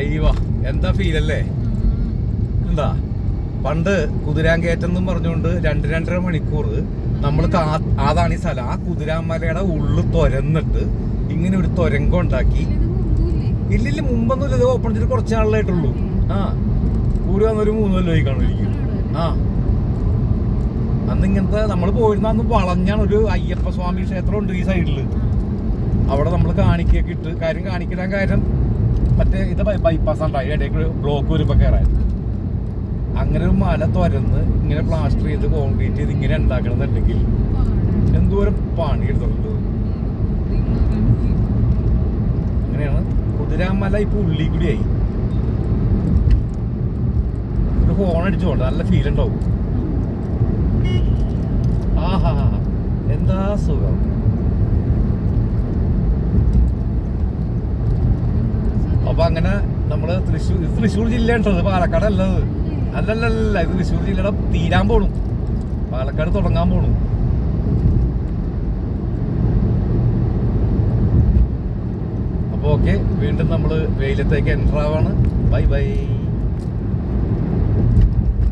അയ്യോ എന്താ ഫീലല്ലേ? എന്താ പണ്ട് കുതിരാങ്കേറ്റം എന്നും പറഞ്ഞുകൊണ്ട് 2-2.5 മണിക്കൂർ നമ്മൾ അതാണ് ഈ സ്ഥലം. ആ കുതിരാമലയുടെ ഉള്ളു തുരന്നിട്ട് ഇങ്ങനെ ഒരു തുരങ്കം ഉണ്ടാക്കി. ഇല്ലില്ല, മുമ്പൊന്നും ഇത് ഓപ്പൺ ചെയ്ത് കുറച്ച് നാളിലായിട്ടുള്ളൂ. ആ കൂടി വന്നൊരു 3 കൊല്ലമായി കാണും എനിക്ക്. ആ അന്ന് ഇങ്ങനത്തെ നമ്മൾ പോയിരുന്ന അന്ന് വളഞ്ഞാണ് ഒരു അയ്യപ്പ സ്വാമി ക്ഷേത്രം ഉണ്ട് ഈ സൈഡില്. അവിടെ നമ്മൾ കാണിക്കൊക്കെ ഇട്ട് കാണിക്കാൻ കാര്യം മറ്റേ ഇത് ബൈപ്പാസ് ഉണ്ടായി ഇടയ്ക്ക് ബ്ലോക്ക് വരുമ്പോ കയറാൻ. അങ്ങനെ ഒരു മല തുരന്ന് ഇങ്ങനെ പ്ലാസ്റ്റർ ചെയ്ത് കോൺക്രീറ്റ് ചെയ്ത് ഇങ്ങനെ ഉണ്ടാക്കണമെന്നുണ്ടെങ്കിൽ എന്തോരം പണി എടുത്തിട്ടുണ്ട്. അങ്ങനെയാണ് കുതിരാമല ഇപ്പൊ ഉള്ളി കൂടിയായി. ഒരു ഹോൺ അടിച്ചോണ്ട് നല്ല ഫീൽ ഉണ്ടാവും. ആഹാ എന്താ സുഖം. അപ്പൊ അങ്ങനെ നമ്മള് തൃശ്ശൂർ ജില്ല ഉണ്ടത്, പാലക്കാട് അല്ലത്. അല്ലല്ല, ഇത് തൃശ്ശൂർ ജില്ലയുടെ തീരാൻ പോണു, പാലക്കാട് തുടങ്ങാൻ പോണു. അപ്പൊ ഓക്കെ, വീണ്ടും നമ്മള് വെയിലത്തേക്ക് എൻ്റർ ആവാണ്. Bye by.